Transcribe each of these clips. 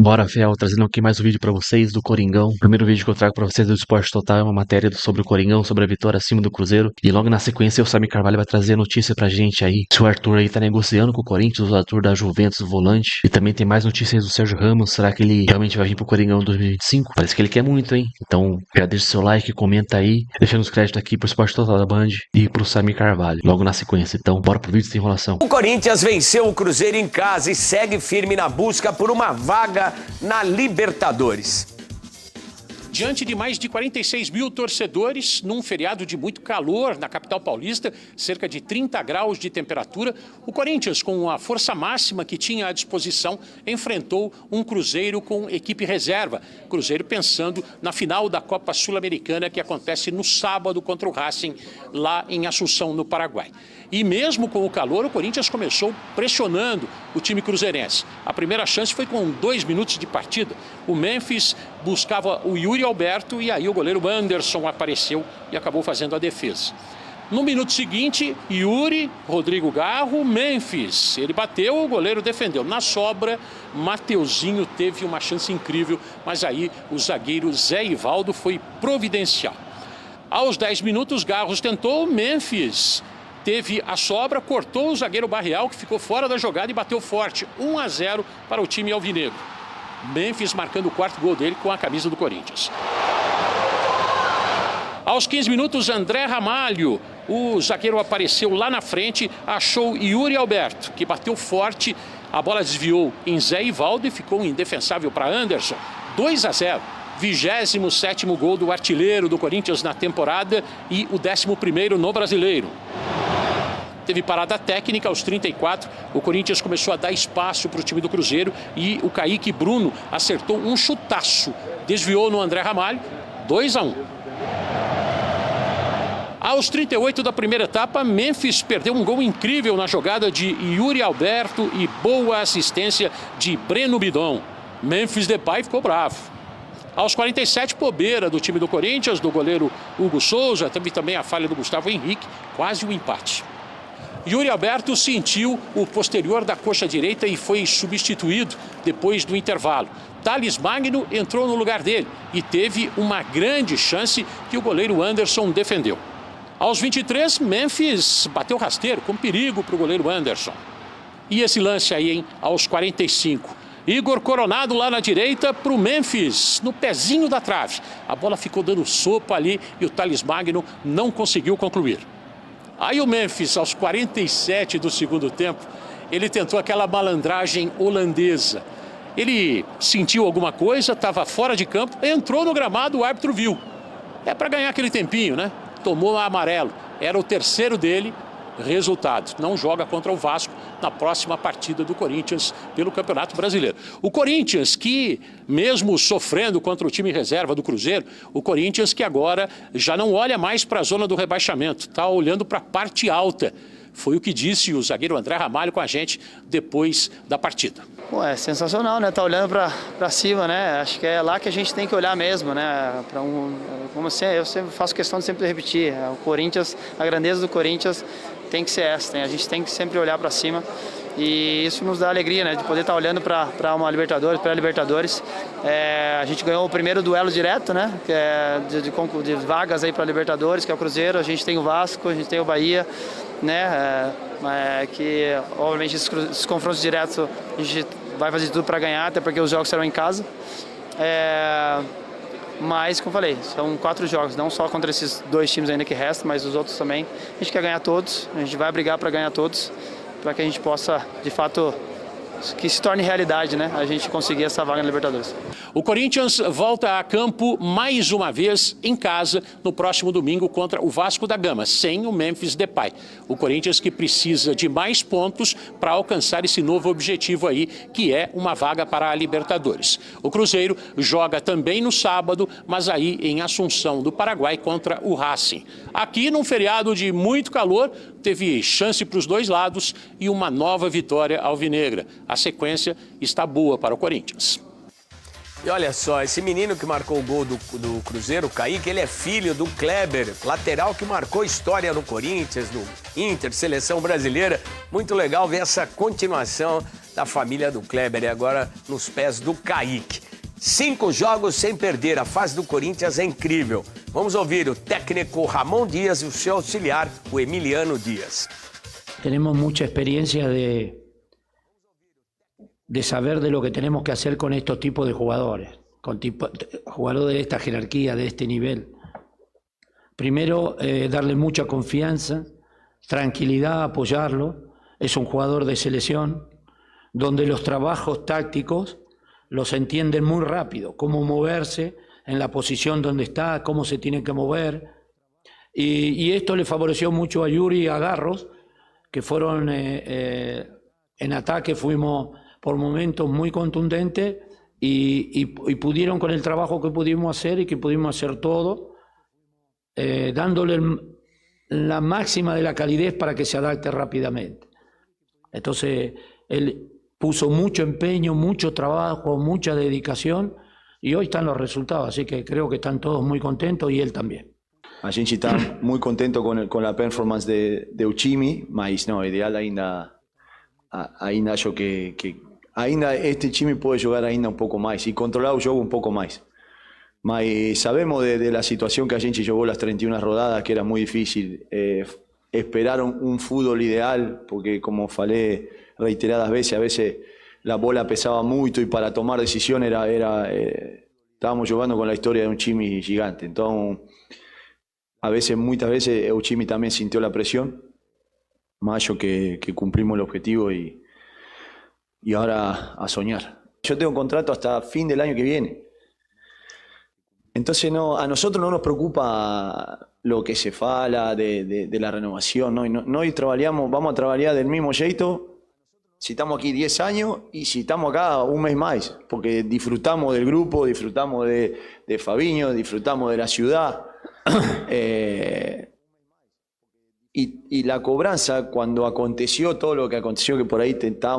Bora, Fel, trazendo aqui mais um vídeo pra vocês do Coringão. O primeiro vídeo que eu trago pra vocês do Esporte Total é uma matéria sobre o Coringão, sobre a vitória acima do Cruzeiro. E logo na sequência o Samir Carvalho vai trazer a notícia pra gente aí. Se o Arthur aí tá negociando com o Corinthians, o Arthur da Juventus, o volante. E também tem mais notícias do Sérgio Ramos. Será que ele realmente vai vir pro Coringão em 2025? Parece que ele quer muito, hein? Então já deixa o seu like, comenta aí. Deixando os créditos aqui pro Esporte Total da Band e pro Samir Carvalho. Logo na sequência. Então bora pro vídeo sem enrolação. O Corinthians venceu o Cruzeiro em casa e segue firme na busca por uma vaga na Libertadores. Diante de mais de 46 mil torcedores, num feriado de muito calor na capital paulista, cerca de 30 graus de temperatura, o Corinthians, com a força máxima que tinha à disposição, enfrentou um Cruzeiro com equipe reserva. Cruzeiro pensando na final da Copa Sul-Americana, que acontece no sábado contra o Racing, lá em Assunção, no Paraguai. E mesmo com o calor, o Corinthians começou pressionando o time cruzeirense. A primeira chance foi com 2 minutos de partida. O Memphis buscava o Yuri Alberto e aí o goleiro Anderson apareceu e acabou fazendo a defesa. No minuto seguinte, Yuri, Rodrigo Garro, Memphis. Ele bateu, o goleiro defendeu. Na sobra, Mateuzinho teve uma chance incrível, mas aí o zagueiro Zé Ivaldo foi providencial. Aos 10 minutos, Garros tentou, Memphis teve a sobra, cortou o zagueiro Barreal, que ficou fora da jogada e bateu forte. 1-0 para o time alvinegro. Memphis marcando o quarto gol dele com a camisa do Corinthians. Aos 15 minutos, André Ramalho, o zagueiro apareceu lá na frente, achou Yuri Alberto, que bateu forte, a bola desviou em Zé Ivaldo e ficou indefensável para Anderson. 2-0, 27º gol do artilheiro do Corinthians na temporada e o 11º no Brasileiro. Teve parada técnica aos 34, o Corinthians começou a dar espaço para o time do Cruzeiro e o Kaique Bruno acertou um chutaço, desviou no André Ramalho, 2-1. Aos 38 da primeira etapa, Memphis perdeu um gol incrível na jogada de Yuri Alberto e boa assistência de Breno Bidon. Memphis Depay ficou bravo. Aos 47, bobeira do time do Corinthians, do goleiro Hugo Souza, teve também a falha do Gustavo Henrique, quase um empate. Yuri Alberto sentiu o posterior da coxa direita e foi substituído depois do intervalo. Thales Magno entrou no lugar dele e teve uma grande chance que o goleiro Anderson defendeu. Aos 23, Memphis bateu rasteiro com perigo para o goleiro Anderson. E esse lance aí, hein? Aos 45. Igor Coronado lá na direita para o Memphis, no pezinho da trave. A bola ficou dando sopa ali e o Thales Magno não conseguiu concluir. Aí o Memphis, aos 47 do segundo tempo, ele tentou aquela malandragem holandesa. Ele sentiu alguma coisa, estava fora de campo, entrou no gramado, o árbitro viu. É para ganhar aquele tempinho, né? Tomou amarelo. Era o terceiro dele. Resultado, não joga contra o Vasco na próxima partida do Corinthians pelo Campeonato Brasileiro. O Corinthians que, mesmo sofrendo contra o time reserva do Cruzeiro, o Corinthians que agora já não olha mais para a zona do rebaixamento, está olhando para a parte alta. Foi o que disse o zagueiro André Ramalho com a gente depois da partida. Pô, é sensacional, né? Tá olhando para cima, né? Acho que é lá que a gente tem que olhar mesmo, né? Como assim, eu sempre faço questão de sempre repetir, o Corinthians, a grandeza do Corinthians tem que ser essa, né? A gente tem que sempre olhar para cima e isso nos dá alegria, né? De poder estar olhando para uma Libertadores, para a Libertadores. A gente ganhou o primeiro duelo direto, né? Que é de vagas aí para a Libertadores, que é o Cruzeiro. A gente tem o Vasco, a gente tem o Bahia, né? Que obviamente esses confrontos diretos a gente vai fazer tudo para ganhar, até porque os jogos serão em casa. Mas, como eu falei, são 4 jogos, não só contra esses 2 times ainda que restam, mas os outros também. A gente quer ganhar todos, a gente vai brigar para ganhar todos, para que a gente possa, de fato, que se torne realidade, né? A gente conseguir essa vaga na Libertadores. O Corinthians volta a campo mais uma vez em casa no próximo domingo contra o Vasco da Gama, sem o Memphis Depay. O Corinthians que precisa de mais pontos para alcançar esse novo objetivo aí, que é uma vaga para a Libertadores. O Cruzeiro joga também no sábado, mas aí em Assunção do Paraguai contra o Racing. Aqui num feriado de muito calor, teve chance para os dois lados e uma nova vitória alvinegra. A sequência está boa para o Corinthians. E olha só, esse menino que marcou o gol do Cruzeiro, o Kaique, ele é filho do Kleber, lateral que marcou história no Corinthians, no Inter, seleção brasileira. Muito legal ver essa continuação da família do Kleber e agora nos pés do Kaique. 5 jogos sem perder, a fase do Corinthians é incrível. Vamos ouvir o técnico Ramon Díaz e o seu auxiliar, o Emiliano Díaz. Tenemos mucha experiencia de saber de lo que tenemos que hacer con estos tipos de jugadores, jugadores de esta jerarquía, de este nivel. Primero, darle mucha confianza, tranquilidad, apoyarlo. Es un jugador de selección, donde los trabajos tácticos los entienden muy rápido, cómo moverse en la posición donde está, cómo se tiene que mover. Y esto le favoreció mucho a Yuri y a Garros, que fueron en ataque, fuimos por momentos muy contundentes y pudieron con el trabajo que pudimos hacer y que pudimos hacer todo, dándole la máxima de la calidez para que se adapte rápidamente. Entonces, él puso mucho empeño, mucho trabajo, mucha dedicación y hoy están los resultados, así que creo que están todos muy contentos y él también. A gente está muito contente com a performance de o time, mas não, ideal ainda acho que ainda este time pode jogar ainda um pouco mais e controlar o jogo um pouco mais. Mas sabemos de la situação que a gente jogou as 31 rodadas, que era muito difícil esperar um fútbol ideal, porque como falei reiteradas veces, a veces la bola pesaba muito e para tomar decisión estábamos jogando com a história de um time gigante. Então, muitas vezes el time también sintió la presión, mas acho que cumplimos el objetivo y ahora a soñar. Yo tengo contrato hasta fin del año que viene. Entonces a nosotros no nos preocupa lo que se fala de la renovación. Nós vamos a trabajar del mismo jeito si estamos aquí 10 años y si estamos acá un mes más, porque disfrutamos del grupo, disfrutamos de Fabinho, disfrutamos de la ciudad. Y la cobranza, cuando aconteció todo lo que aconteció, que por ahí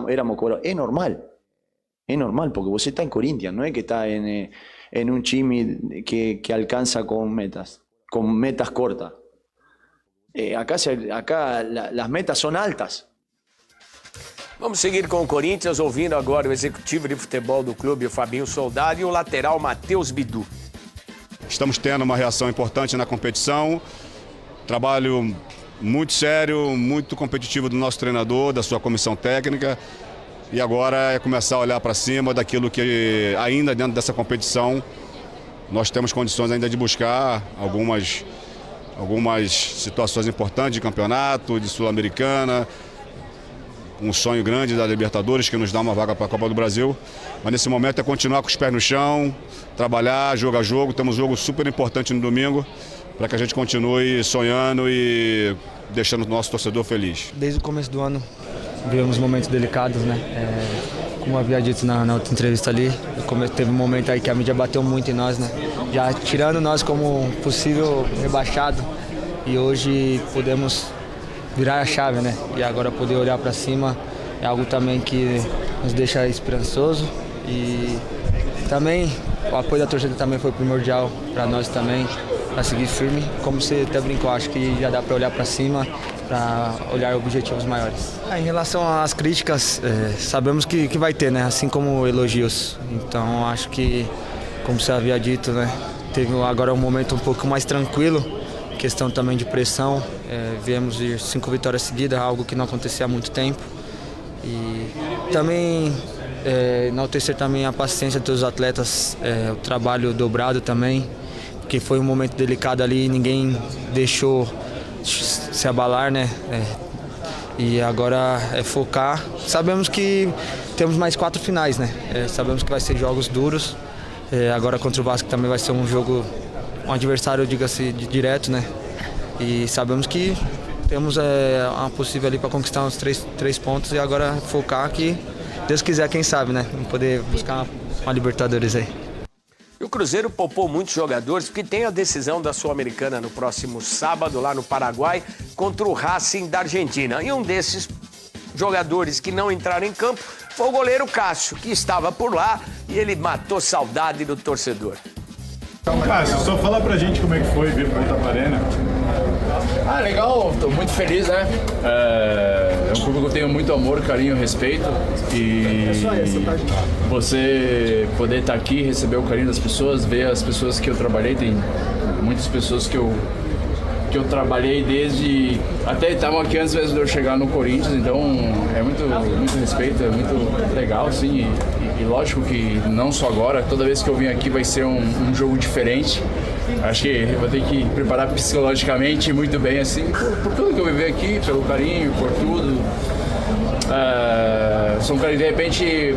éramos cobrados, es normal, porque vos estás en Corinthians, no es que estás en un chimi que alcanza con metas cortas. Acá las metas son altas. Vamos seguir com o Corinthians, ouvindo agora o executivo de futebol do clube, o Fabinho Soldado, e o lateral Matheus Bidu. Estamos tendo uma reação importante na competição, trabalho muito sério, muito competitivo do nosso treinador, da sua comissão técnica, e agora é começar a olhar para cima daquilo que ainda dentro dessa competição nós temos condições ainda de buscar algumas situações importantes de campeonato, de Sul-Americana, um sonho grande da Libertadores que nos dá uma vaga para a Copa do Brasil, mas nesse momento é continuar com os pés no chão, trabalhar, jogo a jogo. Temos um jogo super importante no domingo para que a gente continue sonhando e deixando o nosso torcedor feliz. Desde o começo do ano vivemos momentos delicados, né? Como havia dito na outra entrevista ali, no começo teve um momento aí que a mídia bateu muito em nós, né? Já tirando nós como possível rebaixado, e hoje podemos virar a chave, né? E agora poder olhar para cima é algo também que nos deixa esperançoso, e também o apoio da torcida também foi primordial para nós também, para seguir firme. Como você até brincou, acho que já dá para olhar para cima, para olhar objetivos maiores. Em relação às críticas, sabemos que vai ter, né? Assim como elogios. Então acho que, como você havia dito, né? Teve agora um momento um pouco mais tranquilo, questão também de pressão. Viemos de 5 vitórias seguidas, algo que não acontecia há muito tempo. E também enaltecer também a paciência dos atletas, o trabalho dobrado também, porque foi um momento delicado ali, ninguém deixou se abalar, né? E agora é focar. Sabemos que temos mais 4 finais, né? Sabemos que vai ser jogos duros. Agora contra o Vasco também vai ser um jogo, um adversário, diga-se, direto, né? E sabemos que temos uma possível ali para conquistar uns 3 pontos, e agora focar que, Deus quiser, quem sabe, né? Poder buscar uma Libertadores aí. E o Cruzeiro poupou muitos jogadores, porque tem a decisão da Sul-Americana no próximo sábado, lá no Paraguai, contra o Racing da Argentina. E um desses jogadores que não entraram em campo foi o goleiro Cássio, que estava por lá, e ele matou saudade do torcedor. Cássio, só fala pra gente como é que foi vir para a Arena. Legal, estou muito feliz, né? É um clube que eu tenho muito amor, carinho, respeito. E você poder estar aqui, receber o carinho das pessoas, ver as pessoas que eu trabalhei, tem muitas pessoas que eu trabalhei desde... Até estavam aqui antes mesmo de eu chegar no Corinthians, então é muito respeito, é muito legal, sim. E lógico que não só agora, toda vez que eu vim aqui vai ser um jogo diferente. Acho que vou ter que preparar psicologicamente muito bem, assim, por tudo que eu vivi aqui, pelo carinho, por tudo. Sou um cara que, de repente,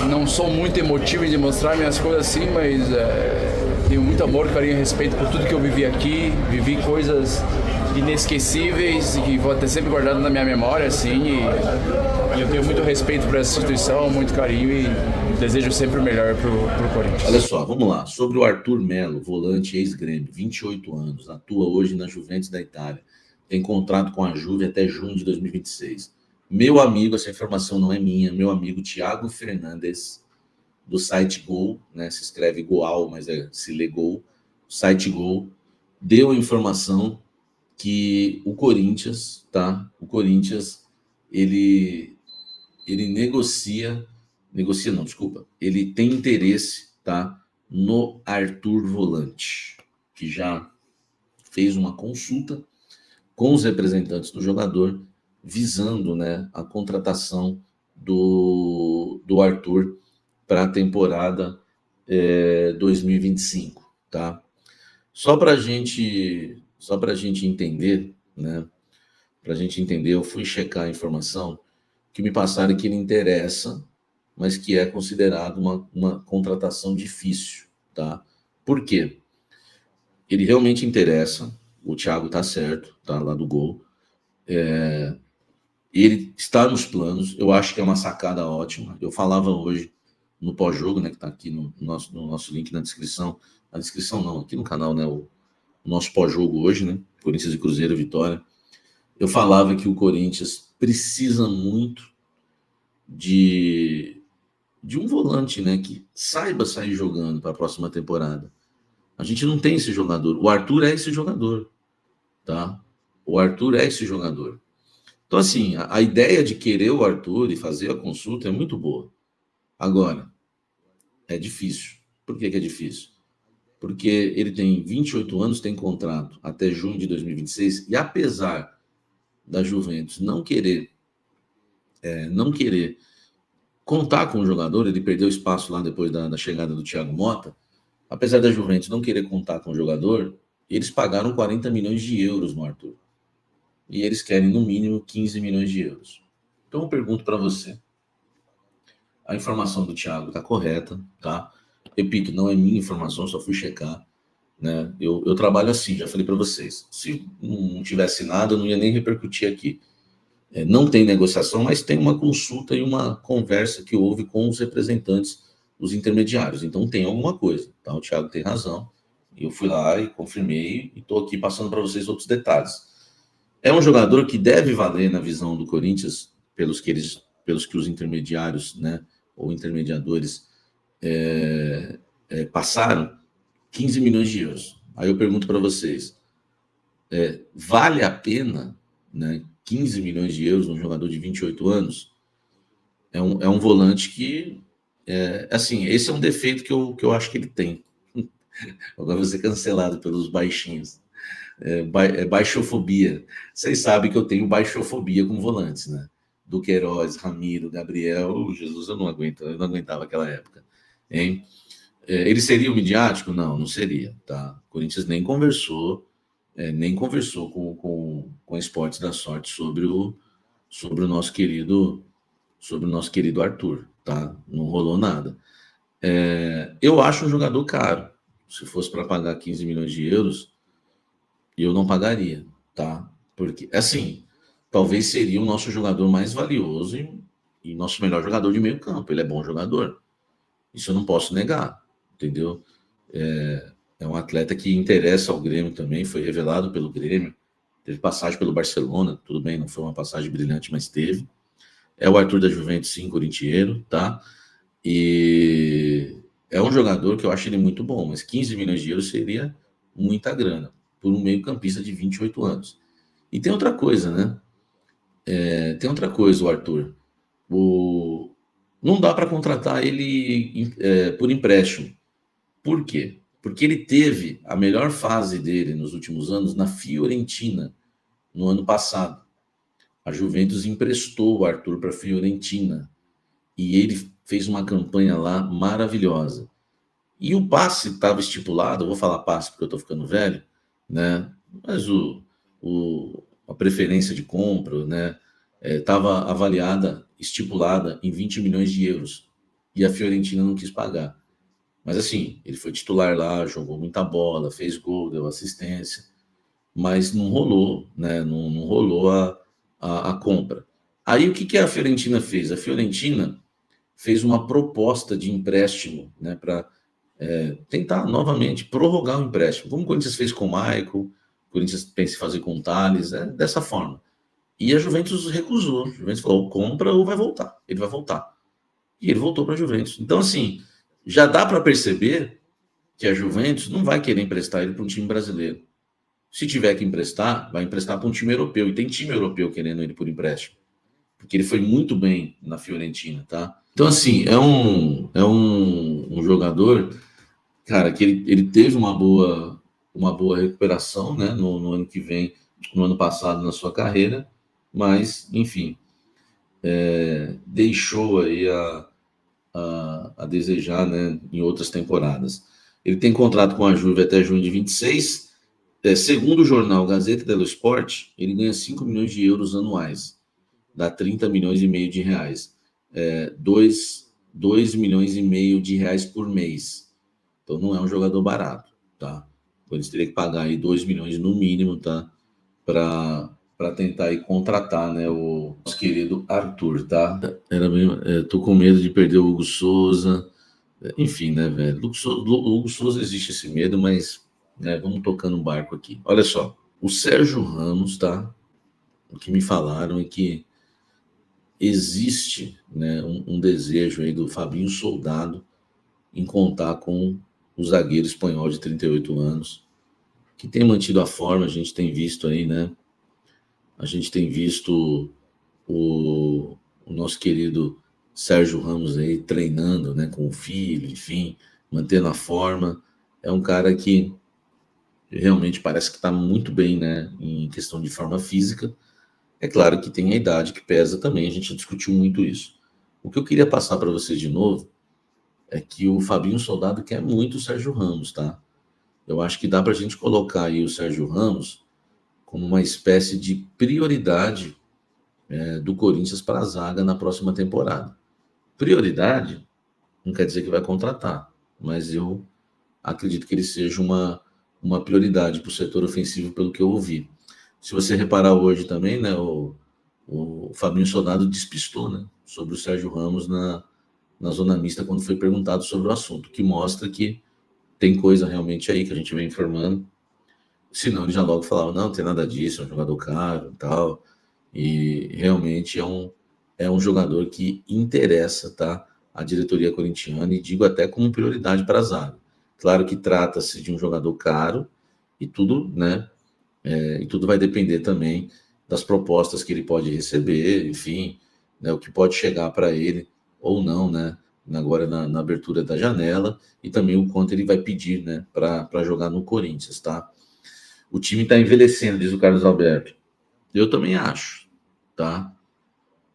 não sou muito emotivo em demonstrar minhas coisas assim, mas tenho muito amor, carinho e respeito por tudo que eu vivi aqui. Vivi coisas inesquecíveis e que vou ter sempre guardado na minha memória, assim, e eu tenho muito respeito por essa instituição, muito carinho e desejo sempre o melhor pro Corinthians. Olha só, vamos lá. Sobre o Arthur Melo, volante ex-Grêmio, 28 anos, atua hoje na Juventus da Itália. Tem contrato com a Juve até junho de 2026. Meu amigo, essa informação não é minha, meu amigo Thiago Fernandes, do site Gol, né? Se escreve Goal, mas se lê Gol, o site Gol, deu a informação que o Corinthians, tá? O Corinthians, ele negocia não, desculpa. Ele tem interesse, tá? No Arthur Volante, que já fez uma consulta com os representantes do jogador, visando, né, a contratação do Arthur para a temporada 2025, tá? Só para a gente entender, né? Para a gente entender, eu fui checar a informação que me passaram que ele interessa, mas que é considerado uma contratação difícil, tá? Por quê? Ele realmente interessa, o Thiago tá certo, tá lá do Gol. Ele está nos planos, eu acho que é uma sacada ótima. Eu falava hoje no pós-jogo, né, que tá aqui no nosso link na descrição não, aqui no canal, né, o nosso pós-jogo hoje, né, Corinthians e Cruzeiro, vitória. Eu falava que o Corinthians precisa muito de um volante, né, que saiba sair jogando para a próxima temporada. A gente não tem esse jogador. O Arthur é esse jogador, tá? O Arthur é esse jogador. Então, assim, a ideia de querer o Arthur e fazer a consulta é muito boa. Agora, é difícil. Por que é difícil? Porque ele tem 28 anos, tem contrato até junho de 2026, e apesar da Juventus não querer contar com o jogador, ele perdeu espaço lá depois da chegada do Thiago Motta, apesar da Juventus não querer contar com o jogador, eles pagaram 40 milhões de euros no Arthur. E eles querem, no mínimo, 15 milhões de euros. Então eu pergunto para você, a informação do Thiago está correta, tá? Repito, não é minha informação, só fui checar, né? Eu trabalho assim, já falei para vocês. Se não tivesse nada, eu não ia nem repercutir aqui. Não tem negociação, mas tem uma consulta e uma conversa que houve com os representantes, os intermediários. Então tem alguma coisa, tá? O Thiago tem razão. Eu fui lá e confirmei e estou aqui passando para vocês outros detalhes. É um jogador que deve valer, na visão do Corinthians, pelos que os intermediários, né, ou intermediadores passaram, 15 milhões de euros. Aí eu pergunto para vocês, vale a pena, né, 15 milhões de euros um jogador de 28 anos? É um volante que, assim, esse é um defeito que eu acho que ele tem. Agora vou ser cancelado pelos baixinhos. Baixofobia. Vocês sabem que eu tenho baixofobia com volantes, né? Duqueiroz, Ramiro, Gabriel, Jesus, eu não aguentava aquela época, hein? Ele seria o midiático? Não seria, tá? O Corinthians nem conversou com a Esportes da Sorte sobre o nosso querido Arthur, tá? Não rolou nada. Eu acho um jogador caro. Se fosse para pagar 15 milhões de euros, eu não pagaria, tá? Porque, assim, talvez seria o nosso jogador mais valioso e nosso melhor jogador de meio campo. Ele é bom jogador. Isso eu não posso negar, entendeu? É um atleta que interessa ao Grêmio também, foi revelado pelo Grêmio, teve passagem pelo Barcelona, tudo bem, não foi uma passagem brilhante, mas teve. É o Arthur da Juventus, sim, corintiano, tá? E é um jogador que eu acho ele muito bom, mas 15 milhões de euros seria muita grana. por um meio-campista de 28 anos. E tem outra coisa, né? Tem outra coisa, o Arthur. Não dá para contratar ele por empréstimo. Por quê? Porque ele teve a melhor fase dele nos últimos anos na Fiorentina, no ano passado. A Juventus emprestou o Arthur para a Fiorentina e ele fez uma campanha lá maravilhosa. E o passe estava estipulado, eu vou falar passe porque eu estou ficando velho, né? Mas a preferência de compra, né, estava avaliada, estipulada em 20 milhões de euros. E a Fiorentina não quis pagar. Mas assim, ele foi titular lá, jogou muita bola, fez gol, deu assistência, mas não rolou, né? Não rolou a compra. Aí o que a Fiorentina fez? A Fiorentina fez uma proposta de empréstimo, né, para tentar novamente prorrogar o empréstimo, como o Corinthians fez com o Michael, o Corinthians pensa em fazer com o Thales, dessa forma. E a Juventus recusou. A Juventus falou, compra ou vai voltar. Ele vai voltar. E ele voltou para a Juventus. Então, assim, já dá para perceber que a Juventus não vai querer emprestar ele para um time brasileiro. Se tiver que emprestar, vai emprestar para um time europeu. E tem time europeu querendo ele por empréstimo. Porque ele foi muito bem na Fiorentina, tá? Então, assim, é um jogador, cara, que ele teve uma boa recuperação, né, no ano que vem, no ano passado, na sua carreira, mas, enfim, deixou aí a desejar, né, em outras temporadas. Ele tem contrato com a Juve até junho de 26. Segundo o jornal Gazeta dello Sport, ele ganha 5 milhões de euros anuais, dá 30 milhões e meio de reais. 2 milhões e meio de reais por mês. Então não é um jogador barato, tá? Eles teriam que pagar aí 2 milhões no mínimo, tá? Para tentar aí contratar, né, o nosso querido Arthur, tá? Tô com medo de perder o Hugo Souza. Enfim, né, velho? O Hugo Souza existe esse medo, mas, né, vamos tocando um barco aqui. Olha só, o Sérgio Ramos, tá? O que me falaram é que existe, né, um desejo aí do Fabinho Soldado em contar com o zagueiro espanhol de 38 anos, que tem mantido a forma. A gente tem visto aí, né? A gente tem visto o nosso querido Sérgio Ramos aí treinando, né, com o filho, enfim, mantendo a forma. É um cara que realmente parece que está muito bem, né, em questão de forma física. É claro que tem a idade que pesa também, a gente discutiu muito isso. O que eu queria passar para vocês de novo é que o Fabinho Soldado quer muito o Sérgio Ramos, tá? Eu acho que dá para a gente colocar aí o Sérgio Ramos como uma espécie de prioridade do Corinthians para a zaga na próxima temporada. Prioridade não quer dizer que vai contratar, mas eu acredito que ele seja uma prioridade para o setor ofensivo, pelo que eu ouvi. Se você reparar hoje também, né, o Fabinho Soldado despistou, né, sobre o Sérgio Ramos na zona mista quando foi perguntado sobre o assunto, que mostra que tem coisa realmente aí que a gente vem informando. Senão ele já logo falava, não tem nada disso, é um jogador caro e tal. E realmente é um jogador que interessa, tá, a diretoria corintiana, e digo até como prioridade para a zaga. Claro que trata-se de um jogador caro e tudo, né? E tudo vai depender também das propostas que ele pode receber, enfim, né, o que pode chegar para ele ou não, né, agora na abertura da janela, e também o quanto ele vai pedir, né, para jogar no Corinthians, tá? O time está envelhecendo, diz o Carlos Alberto. Eu também acho, tá?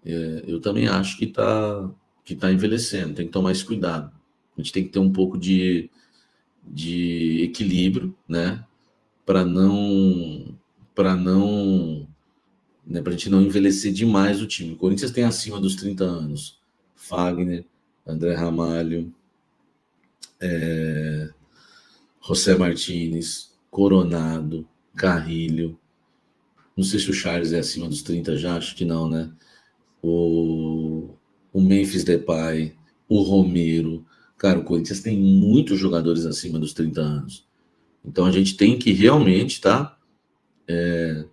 Eu também acho que tá envelhecendo, tem que tomar esse cuidado. A gente tem que ter um pouco de equilíbrio, né, para a gente não envelhecer demais o time. O Corinthians tem acima dos 30 anos Fagner, André Ramalho, José Martínez, Coronado, Carrilho. Não sei se o Charles é acima dos 30 já, acho que não, né? O Memphis Depay, o Romero. Cara, o Corinthians tem muitos jogadores acima dos 30 anos. Então a gente tem que realmente, tá,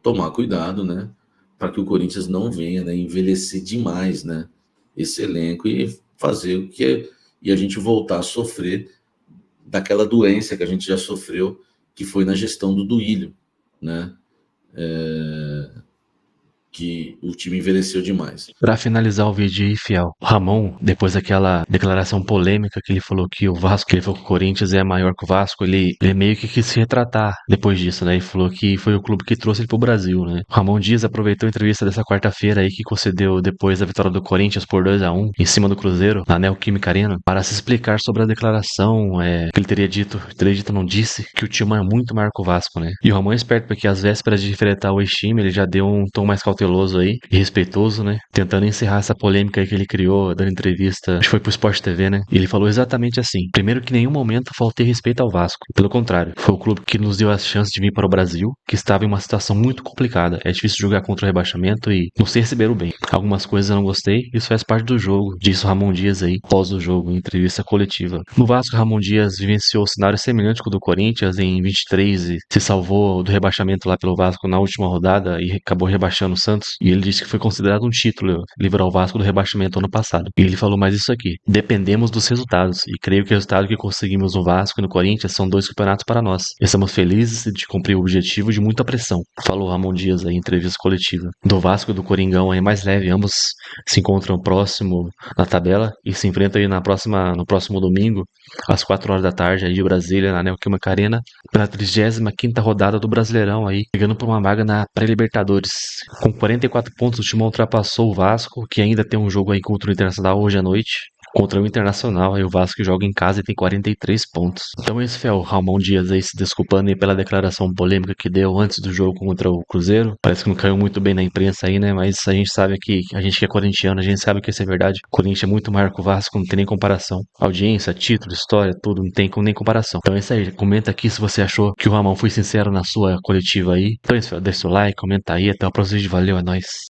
tomar cuidado, né, para que o Corinthians não venha, né, envelhecer demais, né, esse elenco e fazer o que e a gente voltar a sofrer daquela doença que a gente já sofreu, que foi na gestão do Duílio, né? Que o time envelheceu demais. Pra finalizar o vídeo aí, fiel, o Ramon, depois daquela declaração polêmica que ele falou que o Vasco, que ele falou que o Corinthians é maior que o Vasco, ele meio que quis se retratar depois disso, né? Ele falou que foi o clube que trouxe ele pro Brasil, né? O Ramon Dias aproveitou a entrevista dessa quarta-feira aí que concedeu depois da vitória do Corinthians por 2-1 em cima do Cruzeiro, na Neoquímica Arena, para se explicar sobre a declaração que ele teria dito, não disse, que o time é muito maior que o Vasco, né? E o Ramon é esperto porque às vésperas de enfrentar o ex-time, ele já deu um tom mais cauteloso aí e respeitoso, né? Tentando encerrar essa polêmica aí que ele criou, dando entrevista, acho que foi pro Sport TV, né? E ele falou exatamente assim: primeiro, que em nenhum momento faltei respeito ao Vasco. Pelo contrário, foi o clube que nos deu a chance de vir para o Brasil, que estava em uma situação muito complicada. É difícil jogar contra o rebaixamento e não se receberam bem. Algumas coisas eu não gostei, isso faz parte do jogo, disse o Ramon Dias aí, pós o jogo, em entrevista coletiva. No Vasco, Ramon Dias vivenciou um cenário semelhante com o do Corinthians em 23 e se salvou do rebaixamento lá pelo Vasco na última rodada e acabou rebaixando o Santos. E ele disse que foi considerado um título livrar o Vasco do rebaixamento ano passado. E ele falou mais isso aqui: dependemos dos resultados, e creio que o resultado que conseguimos no Vasco e no Corinthians são 2 campeonatos para nós. Estamos felizes de cumprir o objetivo de muita pressão, falou Ramon Dias aí em entrevista coletiva. Do Vasco e do Coringão é mais leve, ambos se encontram próximo na tabela e se enfrentam aí no próximo domingo, às 4 horas da tarde, aí de Brasília, na Neoquímica Arena, pela 35ª rodada do Brasileirão aí, chegando por uma vaga na pré-Libertadores. Com 44 pontos, o Timão ultrapassou o Vasco, que ainda tem um jogo aí contra o Internacional hoje à noite. Contra o Internacional, aí o Vasco joga em casa e tem 43 pontos. Então esse foi o Ramon Dias aí se desculpando aí pela declaração polêmica que deu antes do jogo contra o Cruzeiro. Parece que não caiu muito bem na imprensa aí, né? Mas a gente sabe que a gente que é corintiano, a gente sabe que isso é verdade. O Corinthians é muito maior que o Vasco, não tem nem comparação. Audiência, título, história, tudo, não tem nem comparação. Então é isso aí, comenta aqui se você achou que o Ramon foi sincero na sua coletiva aí. Então é isso, deixa o like, comenta aí, até o próximo vídeo, valeu, é nóis.